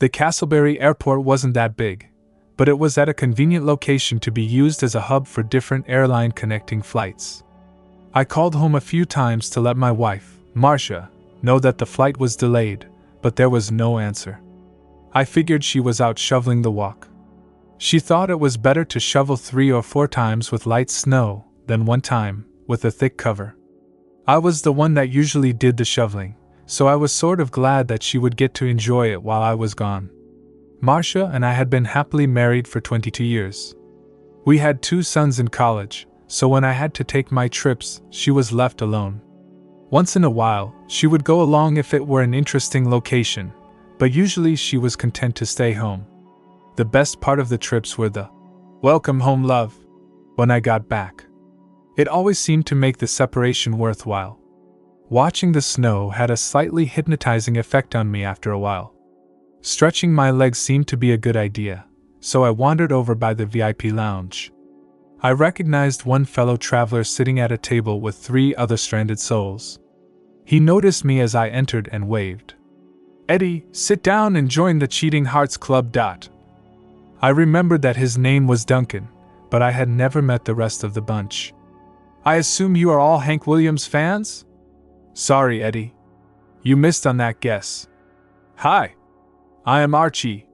The Castleberry Airport wasn't that big, but it was at a convenient location to be used as a hub for different airline connecting flights. I called home a few times to let my wife, Marcia, know that the flight was delayed, but there was no answer. I figured she was out shoveling the walk. She thought it was better to shovel 3 or 4 times with light snow than one time with a thick cover. I was the one that usually did the shoveling, so I was sort of glad that she would get to enjoy it while I was gone. Marcia and I had been happily married for 22 years. We had 2 sons in college, so when I had to take my trips, she was left alone. Once in a while, she would go along if it were an interesting location, but usually she was content to stay home. The best part of the trips were the "welcome home, love" when I got back. It always seemed to make the separation worthwhile. Watching the snow had a slightly hypnotizing effect on me after a while. Stretching my legs seemed to be a good idea, so I wandered over by the VIP lounge. I recognized one fellow traveler sitting at a table with 3 other stranded souls. He noticed me as I entered and waved. "Eddie, sit down and join the Cheating Hearts Club." I remembered that his name was Duncan, but I had never met the rest of the bunch. "I assume you are all Hank Williams fans?" "Sorry, Eddie. You missed on that guess." "Hi. I am Archie."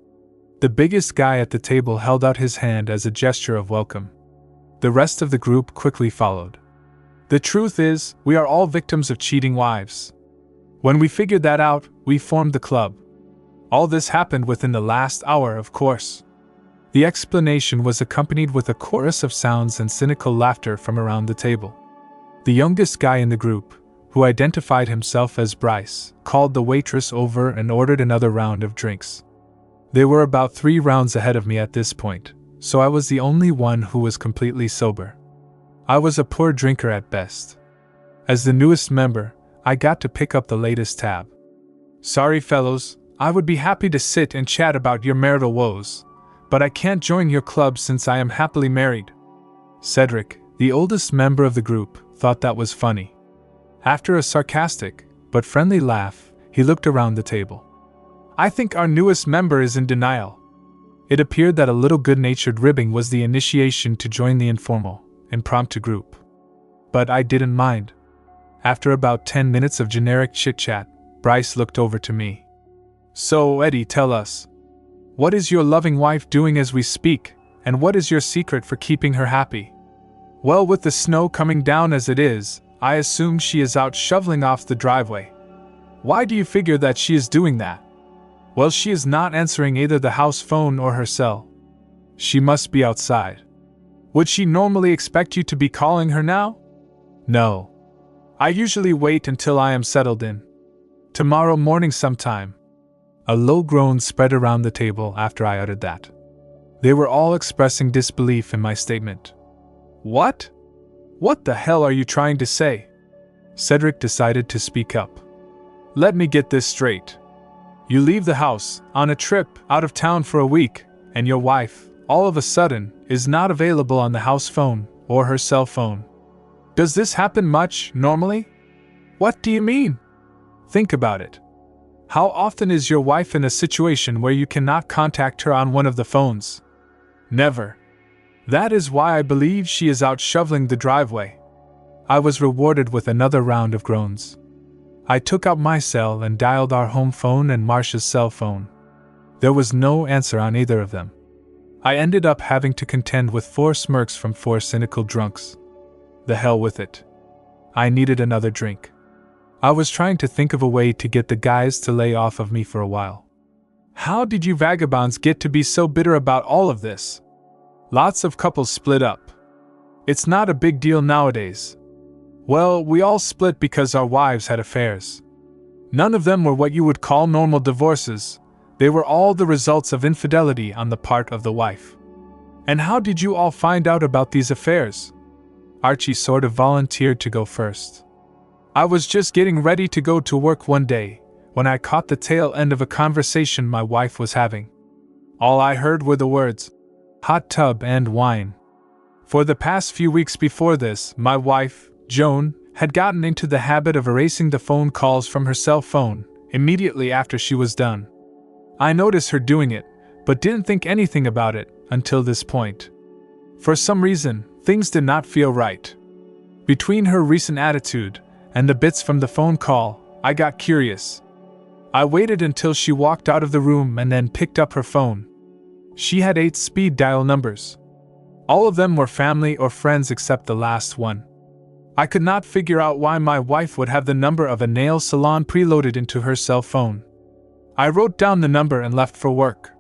The biggest guy at the table held out his hand as a gesture of welcome. The rest of the group quickly followed. "The truth is, we are all victims of cheating wives. When we figured that out, we formed the club. All this happened within the last hour, of course." The explanation was accompanied with a chorus of sounds and cynical laughter from around the table. The youngest guy in the group, who identified himself as Bryce, called the waitress over and ordered another round of drinks. They were about 3 rounds ahead of me at this point, so I was the only one who was completely sober. I was a poor drinker at best. As the newest member, I got to pick up the latest tab. "Sorry, fellows, I would be happy to sit and chat about your marital woes, but I can't join your club since I am happily married." Cedric, the oldest member of the group, thought that was funny. After a sarcastic, but friendly laugh, he looked around the table. "I think our newest member is in denial." It appeared that a little good-natured ribbing was the initiation to join the informal, impromptu group. But I didn't mind. After about 10 minutes of generic chit-chat, Bryce looked over to me. "So, Eddie, tell us. What is your loving wife doing as we speak, and what is your secret for keeping her happy?" "Well, with the snow coming down as it is, I assume she is out shoveling off the driveway." "Why do you figure that she is doing that?" "Well, she is not answering either the house phone or her cell. She must be outside." "Would she normally expect you to be calling her now?" "No. I usually wait until I am settled in. Tomorrow morning sometime." A low groan spread around the table after I uttered that. They were all expressing disbelief in my statement. "What? What the hell are you trying to say?" Cedric decided to speak up. "Let me get this straight. You leave the house, on a trip, out of town for a week, and your wife, all of a sudden, is not available on the house phone, or her cell phone. Does this happen much, normally?" "What do you mean?" "Think about it. How often is your wife in a situation where you cannot contact her on one of the phones?" "Never. That is why I believe she is out shoveling the driveway." I was rewarded with another round of groans. I took out my cell and dialed our home phone and Marcia's cell phone. There was no answer on either of them. I ended up having to contend with 4 smirks from 4 cynical drunks. The hell with it. I needed another drink. I was trying to think of a way to get the guys to lay off of me for a while. "How did you vagabonds get to be so bitter about all of this?" "Lots of couples split up. It's not a big deal nowadays." "Well, we all split because our wives had affairs. None of them were what you would call normal divorces. They were all the results of infidelity on the part of the wife." "And how did you all find out about these affairs?" Archie sort of volunteered to go first. "I was just getting ready to go to work one day, when I caught the tail end of a conversation my wife was having. All I heard were the words, 'hot tub and wine.' For the past few weeks before this, my wife, Joan, had gotten into the habit of erasing the phone calls from her cell phone, immediately after she was done. I noticed her doing it, but didn't think anything about it until this point. For some reason, things did not feel right. Between her recent attitude and the bits from the phone call, I got curious. I waited until she walked out of the room and then picked up her phone. She had 8 speed dial numbers. All of them were family or friends except the last one. I could not figure out why my wife would have the number of a nail salon preloaded into her cell phone. I wrote down the number and left for work.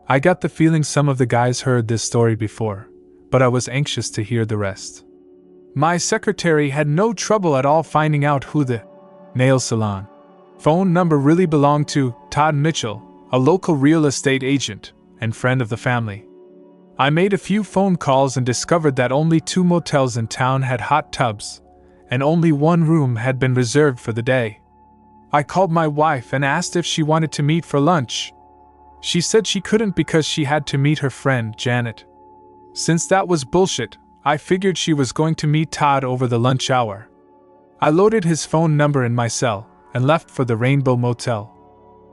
I got the feeling some of the guys heard this story before, but I was anxious to hear the rest. My secretary had no trouble at all finding out who the nail salon phone number really belonged to: Todd Mitchell, a local real estate agent and friend of the family. I made a few phone calls and discovered that only 2 motels in town had hot tubs, and only 1 room had been reserved for the day. I called my wife and asked if she wanted to meet for lunch. She said she couldn't because she had to meet her friend, Janet. Since that was bullshit, I figured she was going to meet Todd over the lunch hour. I loaded his phone number in my cell and left for the Rainbow Motel.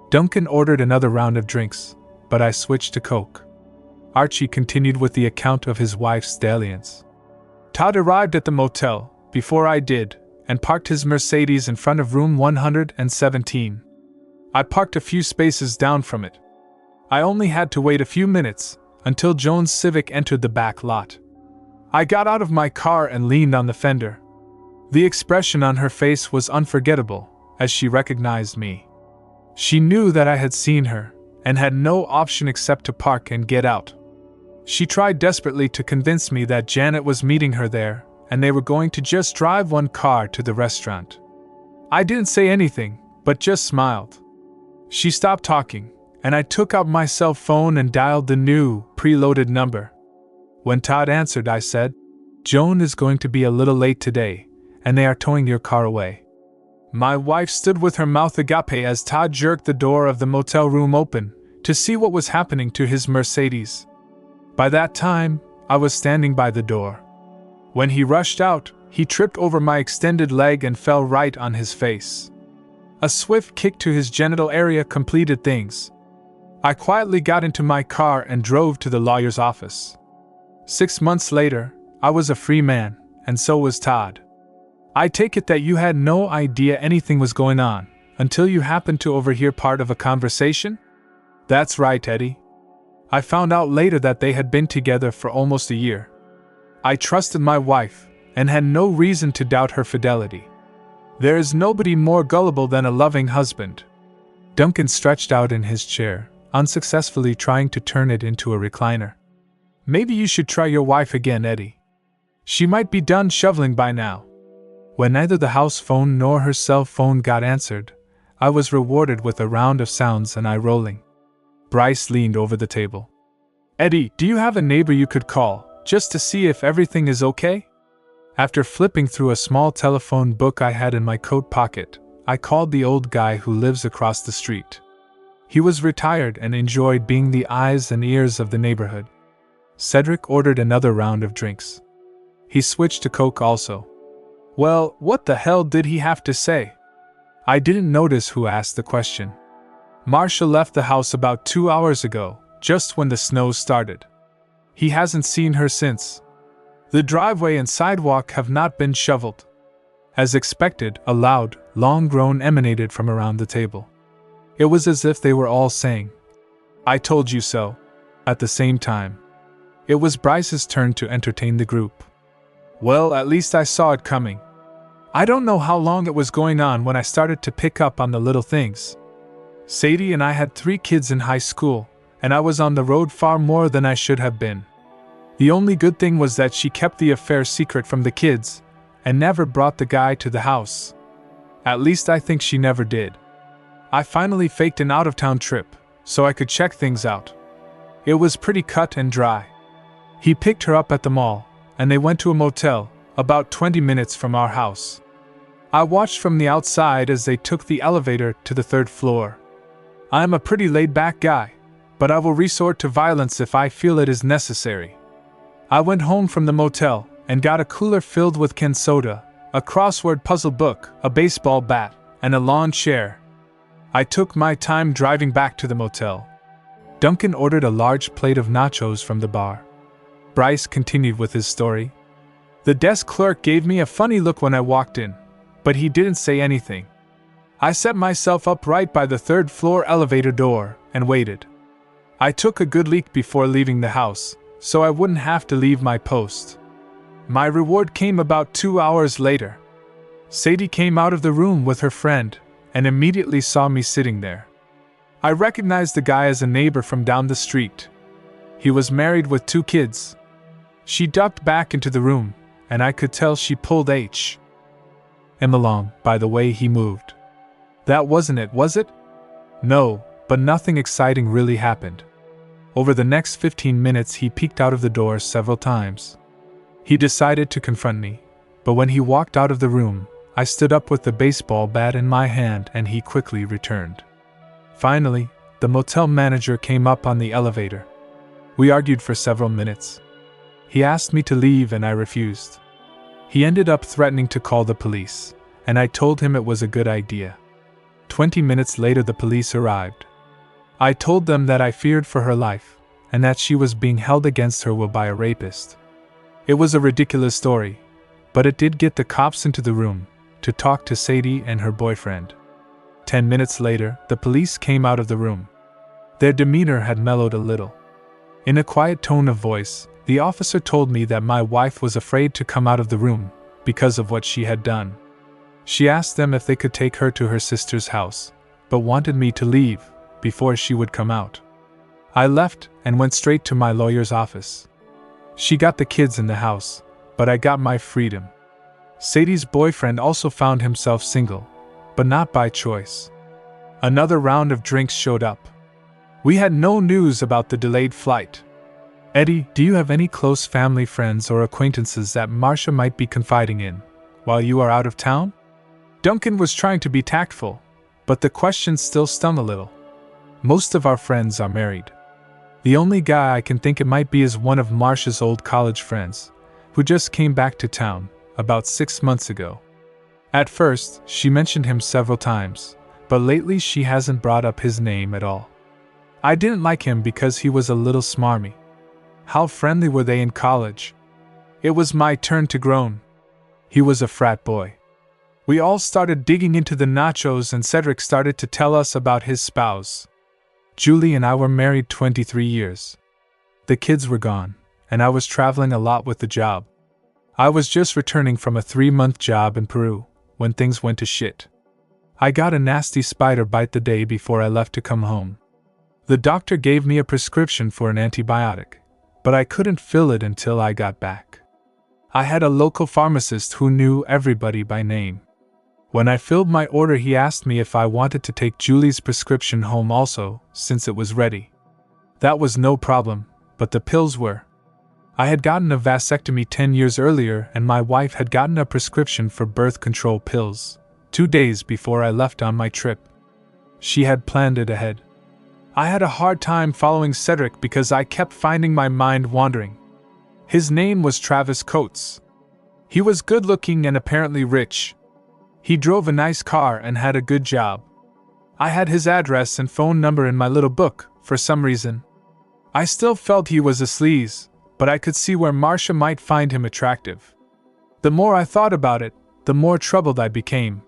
Duncan ordered another round of drinks, but I switched to Coke. Archie continued with the account of his wife's dalliance. Todd arrived at the motel before I did and parked his Mercedes in front of room 117. I parked a few spaces down from it. I only had to wait a few minutes until Joan's Civic entered the back lot. I got out of my car and leaned on the fender. The expression on her face was unforgettable as she recognized me. She knew that I had seen her and had no option except to park and get out. She tried desperately to convince me that Janet was meeting her there and they were going to just drive 1 car to the restaurant. I didn't say anything, but just smiled. She stopped talking, and I took out my cell phone and dialed the new, preloaded number. When Todd answered, I said, "Joan is going to be a little late today, and they are towing your car away." My wife stood with her mouth agape as Todd jerked the door of the motel room open to see what was happening to his Mercedes. By that time, I was standing by the door. When he rushed out, he tripped over my extended leg and fell right on his face. A swift kick to his genital area completed things. I quietly got into my car and drove to the lawyer's office. 6 months later, I was a free man, and so was Todd. I take it that you had no idea anything was going on until you happened to overhear part of a conversation? That's right, Eddie. I found out later that they had been together for almost a year. I trusted my wife and had no reason to doubt her fidelity. There is nobody more gullible than a loving husband. Duncan stretched out in his chair, unsuccessfully trying to turn it into a recliner. Maybe you should try your wife again, Eddie. She might be done shoveling by now. When neither the house phone nor her cell phone got answered, I was rewarded with a round of sounds and eye rolling. Bryce leaned over the table. "Eddie, do you have a neighbor you could call, just to see if everything is okay?" After flipping through a small telephone book I had in my coat pocket, I called the old guy who lives across the street. He was retired and enjoyed being the eyes and ears of the neighborhood. Cedric ordered another round of drinks. He switched to Coke also. Well, what the hell did he have to say? I didn't notice who asked the question. Marcia left the house about 2 hours ago, just when the snow started. He hasn't seen her since. The driveway and sidewalk have not been shoveled. As expected, a loud, long groan emanated from around the table. It was as if they were all saying, "I told you so," at the same time. It was Bryce's turn to entertain the group. Well, at least I saw it coming. I don't know how long it was going on when I started to pick up on the little things. Sadie and I had 3 kids in high school, and I was on the road far more than I should have been. The only good thing was that she kept the affair secret from the kids, and never brought the guy to the house. At least I think she never did. I finally faked an out-of-town trip, so I could check things out. It was pretty cut and dry. He picked her up at the mall, and they went to a motel, about 20 minutes from our house. I watched from the outside as they took the elevator to the 3rd floor. I am a pretty laid-back guy, but I will resort to violence if I feel it is necessary. I went home from the motel and got a cooler filled with canned soda, a crossword puzzle book, a baseball bat, and a lawn chair. I took my time driving back to the motel. Duncan ordered a large plate of nachos from the bar. Bryce continued with his story. The desk clerk gave me a funny look when I walked in, but he didn't say anything. I set myself up right by the third-floor elevator door and waited. I took a good leak before leaving the house, so I wouldn't have to leave my post. My reward came about 2 hours later. Sadie came out of the room with her friend and immediately saw me sitting there. I recognized the guy as a neighbor from down the street. He was married with 2 kids. She ducked back into the room, and I could tell she pulled him along by the way he moved. That wasn't it, was it? No, but nothing exciting really happened. Over the next 15 minutes he peeked out of the door several times. He decided to confront me, but when he walked out of the room, I stood up with the baseball bat in my hand and he quickly returned. Finally, the motel manager came up on the elevator. We argued for several minutes. He asked me to leave and I refused. He ended up threatening to call the police, and I told him it was a good idea. 20 minutes later the police arrived. I told them that I feared for her life, and that she was being held against her will by a rapist. It was a ridiculous story, but it did get the cops into the room to talk to Sadie and her boyfriend. 10 minutes later, the police came out of the room. Their demeanor had mellowed a little. In a quiet tone of voice, the officer told me that my wife was afraid to come out of the room because of what she had done. She asked them if they could take her to her sister's house, but wanted me to leave before she would come out. I left and went straight to my lawyer's office. She got the kids in the house, but I got my freedom. Sadie's boyfriend also found himself single, but not by choice. Another round of drinks showed up. We had no news about the delayed flight. Eddie, do you have any close family friends or acquaintances that Marcia might be confiding in while you are out of town? Duncan was trying to be tactful, but the question still stung a little. Most of our friends are married. The only guy I can think it might be is one of Marcia's old college friends, who just came back to town about 6 months ago. At first, she mentioned him several times, but lately she hasn't brought up his name at all. I didn't like him because he was a little smarmy. How friendly were they in college? It was my turn to groan. He was a frat boy. We all started digging into the nachos and Cedric started to tell us about his spouse. Julie and I were married 23 years. The kids were gone, and I was traveling a lot with the job. I was just returning from a 3-month job in Peru when things went to shit. I got a nasty spider bite the day before I left to come home. The doctor gave me a prescription for an antibiotic, but I couldn't fill it until I got back. I had a local pharmacist who knew everybody by name. When I filled my order, he asked me if I wanted to take Julie's prescription home also, since it was ready. That was no problem, but the pills were. I had gotten a vasectomy 10 years earlier, and my wife had gotten a prescription for birth control pills 2 days before I left on my trip. She had planned it ahead. I had a hard time following Cedric because I kept finding my mind wandering. His name was Travis Coates. He was good-looking and apparently rich. He drove a nice car and had a good job. I had his address and phone number in my little book, for some reason. I still felt he was a sleaze, but I could see where Marcia might find him attractive. The more I thought about it, the more troubled I became.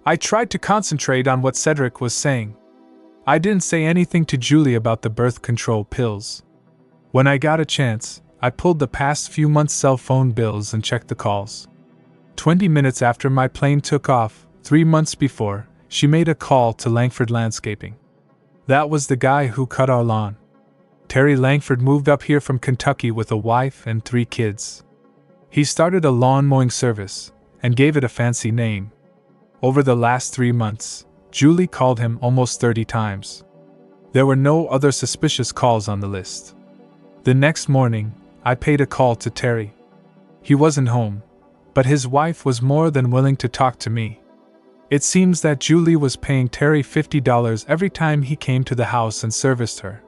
I tried to concentrate on what Cedric was saying. I didn't say anything to Julie about the birth control pills. When I got a chance, I pulled the past few months' cell phone bills and checked the calls. 20 minutes after my plane took off, 3 months before, she made a call to Langford Landscaping. That was the guy who cut our lawn. Terry Langford moved up here from Kentucky with a wife and 3 kids. He started a lawn mowing service and gave it a fancy name. Over the last 3 months, Julie called him almost 30 times. There were no other suspicious calls on the list. The next morning, I paid a call to Terry. He wasn't home, but his wife was more than willing to talk to me. It seems that Julie was paying Terry $50 every time he came to the house and serviced her.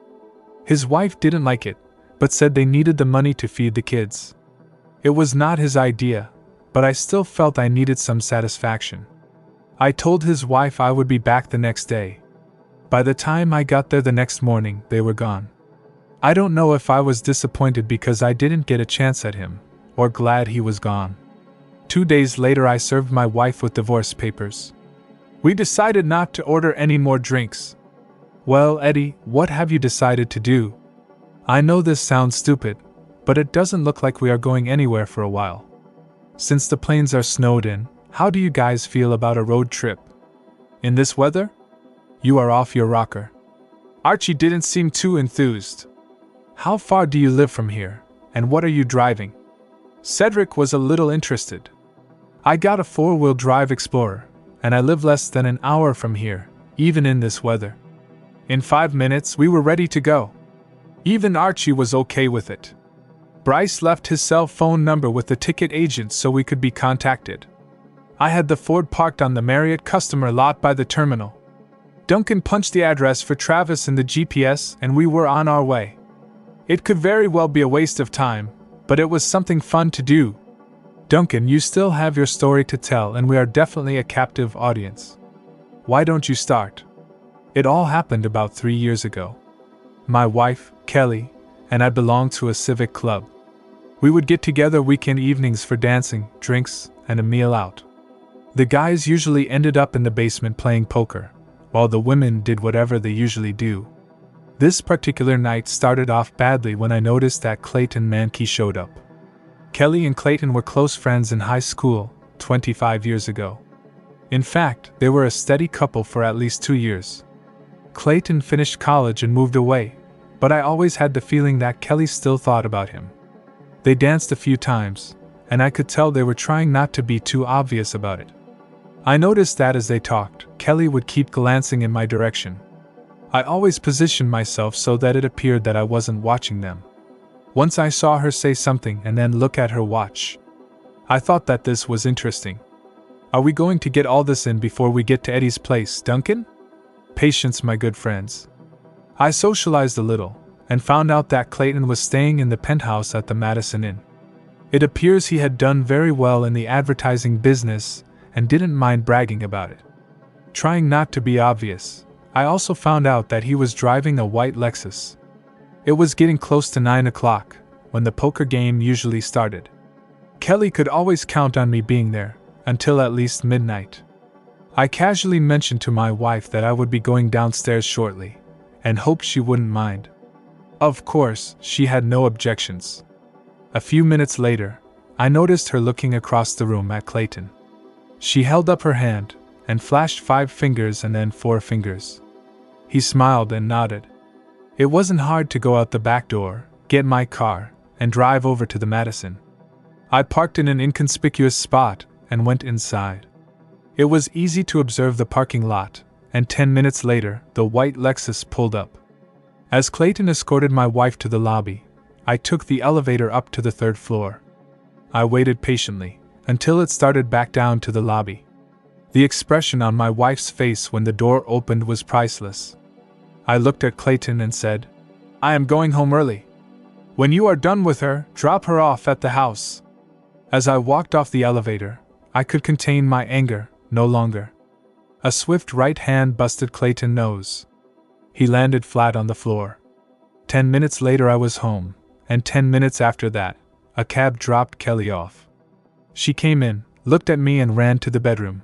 His wife didn't like it, but said they needed the money to feed the kids. It was not his idea, but I still felt I needed some satisfaction. I told his wife I would be back the next day, By the time I got there the next morning, they were gone. I don't know if I was disappointed because I didn't get a chance at him, or glad he was gone. 2 days later I served my wife with divorce papers. We decided not to order any more drinks. Well, Eddie, what have you decided to do? I know this sounds stupid, but it doesn't look like we are going anywhere for a while. Since the plains are snowed in, how do you guys feel about a road trip? In this weather? You are off your rocker. Archie didn't seem too enthused. How far do you live from here, and what are you driving? Cedric was a little interested. I got a 4-wheel drive Explorer, and I live less than an hour from here, even in this weather. In 5 minutes we were ready to go. Even Archie was okay with it. Bryce left his cell phone number with the ticket agent so we could be contacted. I had the Ford parked on the Marriott customer lot by the terminal. Duncan punched the address for Travis in the GPS and we were on our way. It could very well be a waste of time, but it was something fun to do. Duncan, you still have your story to tell and we are definitely a captive audience. Why don't you start? It all happened about 3 years ago. My wife, Kelly, and I belonged to a civic club. We would get together weekend evenings for dancing, drinks, and a meal out. The guys usually ended up in the basement playing poker, while the women did whatever they usually do. This particular night started off badly when I noticed that Clayton Mankey showed up. Kelly and Clayton were close friends in high school, 25 years ago. In fact, they were a steady couple for at least 2 years. Clayton finished college and moved away, but I always had the feeling that Kelly still thought about him. They danced a few times, and I could tell they were trying not to be too obvious about it. I noticed that as they talked, Kelly would keep glancing in my direction. I always positioned myself so that it appeared that I wasn't watching them. Once I saw her say something and then look at her watch. I thought that this was interesting. Are we going to get all this in before we get to Eddie's place, Duncan? Patience, my good friends. I socialized a little, and found out that Clayton was staying in the penthouse at the Madison Inn. It appears he had done very well in the advertising business, and didn't mind bragging about it. Trying not to be obvious, I also found out that he was driving a white Lexus. It was getting close to 9 o'clock, when the poker game usually started. Kelly could always count on me being there, until at least midnight. I casually mentioned to my wife that I would be going downstairs shortly, and hoped she wouldn't mind. Of course, she had no objections. A few minutes later, I noticed her looking across the room at Clayton. She held up her hand, and flashed 5 fingers and then 4 fingers. He smiled and nodded. It wasn't hard to go out the back door, get my car, and drive over to the Madison. I parked in an inconspicuous spot, and went inside. It was easy to observe the parking lot, and 10 minutes later, the white Lexus pulled up. As Clayton escorted my wife to the lobby, I took the elevator up to the 3rd floor. I waited patiently, until it started back down to the lobby. The expression on my wife's face when the door opened was priceless. I looked at Clayton and said, "I am going home early. When you are done with her, drop her off at the house." As I walked off the elevator, I could contain my anger no longer. A swift right hand busted Clayton's nose. He landed flat on the floor. 10 minutes later I was home, and 10 minutes after that, a cab dropped Kelly off. She came in, looked at me and ran to the bedroom.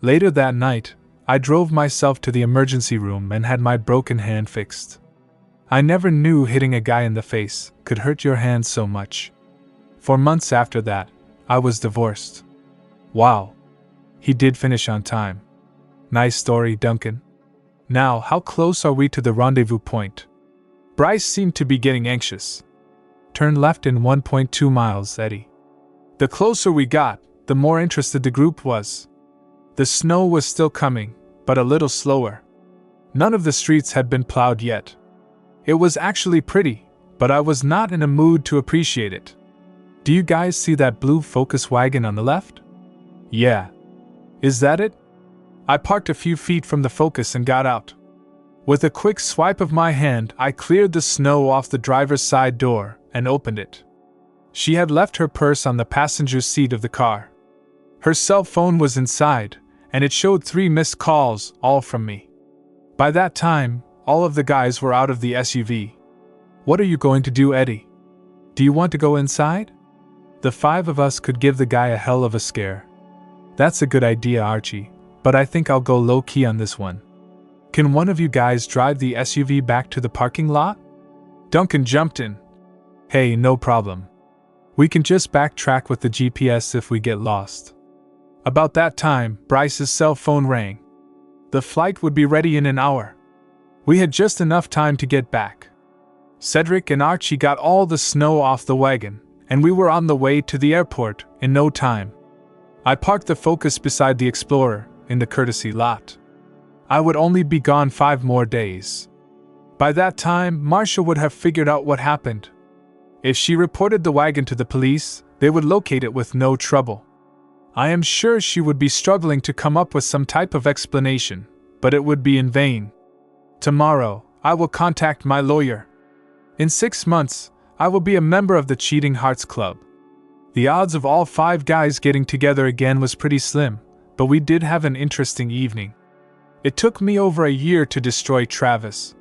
Later that night, I drove myself to the emergency room and had my broken hand fixed. I never knew hitting a guy in the face could hurt your hand so much. For months after that, I was divorced. Wow. He did finish on time. Nice story, Duncan. Now, how close are we to the rendezvous point? Bryce seemed to be getting anxious. Turn left in 1.2 miles, Eddie. The closer we got, the more interested the group was. The snow was still coming, but a little slower. None of the streets had been plowed yet. It was actually pretty, but I was not in a mood to appreciate it. Do you guys see that blue Focus wagon on the left? Yeah. Is that it? I parked a few feet from the Focus and got out. With a quick swipe of my hand, I cleared the snow off the driver's side door and opened it. She had left her purse on the passenger seat of the car. Her cell phone was inside, and it showed 3 missed calls, all from me. By that time, all of the guys were out of the SUV. What are you going to do, Eddie? Do you want to go inside? The 5 of us could give the guy a hell of a scare. That's a good idea, Archie, but I think I'll go low-key on this one. Can one of you guys drive the SUV back to the parking lot? Duncan jumped in. Hey, no problem. We can just backtrack with the GPS if we get lost. About that time, Bryce's cell phone rang. The flight would be ready in an hour. We had just enough time to get back. Cedric and Archie got all the snow off the wagon, and we were on the way to the airport in no time. I parked the Focus beside the Explorer in the courtesy lot. I would only be gone 5 more days. By that time, Marcia would have figured out what happened. If she reported the wagon to the police, they would locate it with no trouble. I am sure she would be struggling to come up with some type of explanation, but it would be in vain. Tomorrow, I will contact my lawyer. In 6 months, I will be a member of the Cheating Hearts Club. The odds of all 5 guys getting together again was pretty slim, but we did have an interesting evening. It took me over a year to destroy Travis.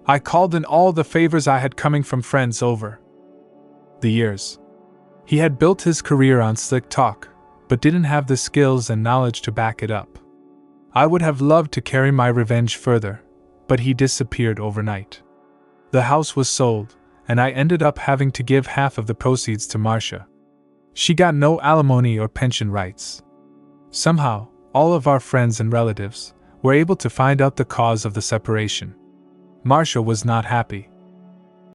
I called in all the favors I had coming from friends over the years. He had built his career on slick talk, but didn't have the skills and knowledge to back it up. I would have loved to carry my revenge further, but he disappeared overnight. The house was sold, and I ended up having to give half of the proceeds to Marcia. She got no alimony or pension rights. Somehow, all of our friends and relatives were able to find out the cause of the separation. Marcia was not happy.